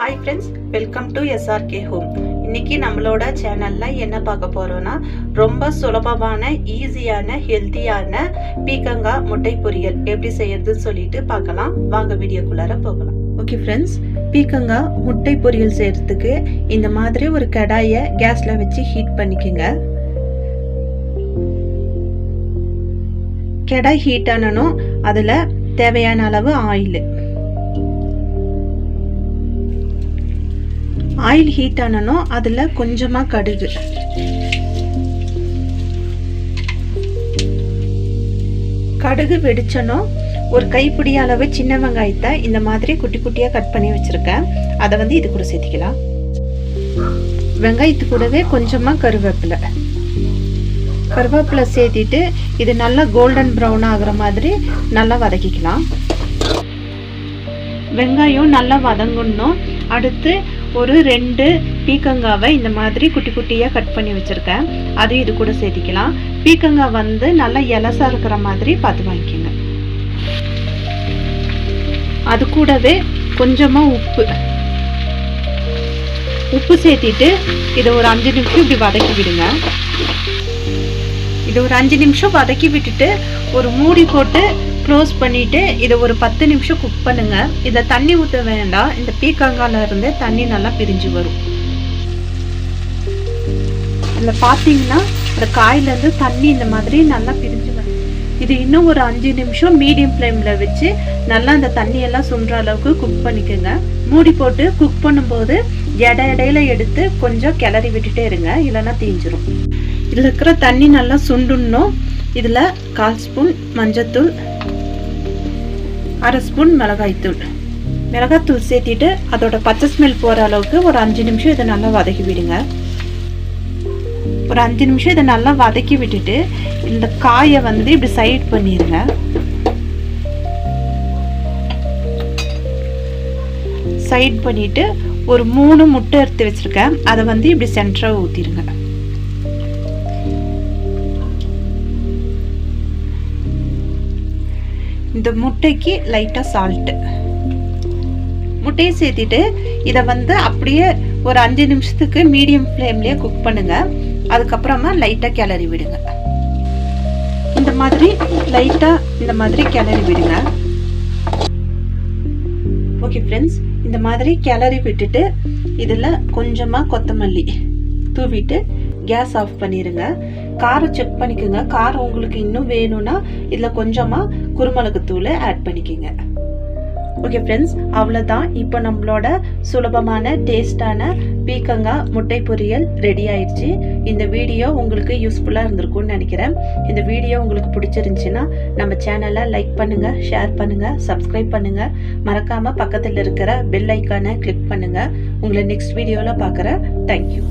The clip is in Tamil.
Hi friends, welcome to SRK Home. இன்னைக்கு நம்மளோட சேனல்ல என்ன பார்க்க போறோம்னா ரொம்ப சுலபமான ஈஸியான ஹெல்தியான பீக்கங்காய் முட்டை பொரியல் எப்படி செய்யறதுன்னு சொல்லிட்டு பார்க்கலாம். வாங்க வீடியோக்குள்ளார போகலாம். ஓகே ஃப்ரெண்ட்ஸ், பீக்கங்காய் முட்டை பொரியல் செய்யறதுக்கு இந்த மாதிரி ஒரு கடாயை கேஸ்ல வச்சு ஹீட் பண்ணிக்கோங்க. கடாய் ஹீட் ஆனனும் அதுல தேவையான அளவு ஆயில் ஹீட் ஆனனும் அதில் கொஞ்சமாக கடுகு வெடிச்சனும் ஒரு கைப்பிடி அளவு சின்ன வெங்காயத்தை இந்த மாதிரி குட்டி குட்டியாக கட் பண்ணி வச்சுருக்கேன். அதை இது கூட சேர்த்திக்கலாம். வெங்காயத்து கூடவே கொஞ்சமாக கருவேப்பிலை சேர்த்திட்டு இது நல்லா கோல்டன் ப்ரௌன் ஆகிற மாதிரி நல்லா வதக்கிக்கலாம். வெங்காயம் நல்லா வதங்கணும். அடுத்து ஒரு 2 பீக்கங்காவை இந்த மாதிரி குட்டி குட்டியாக கட் பண்ணி வச்சுருக்கேன். அது இது கூட சேர்த்திக்கலாம். பீக்கங்காய் நல்லா இலசா இருக்கிற மாதிரி பார்த்து வாங்கிக்கோங்க. அது கூடவே கொஞ்சமாக உப்பு சேர்த்திட்டு இதை ஒரு 5 நிமிஷம் இப்படி வதக்கி விடுங்க. இது ஒரு 5 நிமிஷம் வதக்கி விட்டுட்டு ஒரு மூடி போட்டு க்ளோஸ் பண்ணிட்டு இதை ஒரு 10 நிமிஷம் குக் பண்ணுங்க. இதை தண்ணி ஊற்ற வேண்டாம். இந்த பீக்கங்காயில இருந்து தண்ணி நல்லா பிரிஞ்சு வரும். இதில் பார்த்தீங்கன்னா இந்த காயிலேருந்து தண்ணி இந்த மாதிரி நல்லா பிரிஞ்சு வரும். இது இன்னும் ஒரு 5 நிமிஷம் மீடியம் ஃப்ளேமில் வச்சு நல்லா அந்த தண்ணியெல்லாம் சுண்டுற அளவுக்கு குக் பண்ணிக்கோங்க. மூடி போட்டு குக் பண்ணும்போது இடையில எடுத்து கொஞ்சம் கிளறி விட்டுட்டே இருங்க, இல்லைன்னா தீஞ்சிரும். இதில் இருக்கிற தண்ணி நல்லா சுண்டுணும். இதில் 1/4 ஸ்பூன் மஞ்சத்தூள், 1/2 ஸ்பூன் மிளகாத்தூள் சேர்த்திட்டு அதோட பச்சை ஸ்மெல் போகிற அளவுக்கு ஒரு 5 நிமிஷம் இதை நல்லா வதக்கி விடுங்க. ஒரு 5 நிமிஷம் இதை நல்லா வதக்கி விட்டுட்டு இந்த காயை இப்படி சைட் பண்ணிடுங்க. சைட் பண்ணிட்டு ஒரு 3 முட்டை எடுத்து வச்சிருக்கேன். அதை இப்படி சென்டராக ஊற்றிடுங்க. இந்த முட்டைக்கு லைட்டாக சால்ட்டு முட்டையை சேர்த்திட்டு இதை அப்படியே ஒரு 5 நிமிஷத்துக்கு மீடியம் ஃப்ளேம்லேயே குக் பண்ணுங்க. அதுக்கப்புறமா லைட்டாக கிளறி விடுங்க. இந்த மாதிரி கிளறி விடுங்க. ஓகே ஃப்ரெண்ட்ஸ், இந்த மாதிரி கிளறி விட்டுட்டு இதில் கொஞ்சமாக கொத்தமல்லி தூவிட்டு கேஸ் ஆஃப் பண்ணிடுங்க. காரம் செக் பண்ணிக்கோங்க. காரம் உங்களுக்கு இன்னும் வேணும்னா இதில் கொஞ்சமாக குருமிளகு தூளை ஆட் பண்ணிக்கோங்க. ஓகே ஃப்ரெண்ட்ஸ், அவ்வளோதான். இப்போ நம்மளோட சுலபமான டேஸ்டான பீக்கங்காய் முட்டை பொரியல் ரெடி ஆயிடுச்சு. இந்த வீடியோ உங்களுக்கு யூஸ்ஃபுல்லாக இருந்திருக்கும்னு நினைக்கிறேன். இந்த வீடியோ உங்களுக்கு பிடிச்சிருந்துச்சுன்னா நம்ம சேனலை லைக் பண்ணுங்கள், ஷேர் பண்ணுங்கள், சப்ஸ்கிரைப் பண்ணுங்கள். மறக்காமல் பக்கத்தில் இருக்கிற பெல் ஐக்கானை கிளிக் பண்ணுங்கள். உங்களை நெக்ஸ்ட் வீடியோவில் பார்க்குறேன். தேங்க்யூ.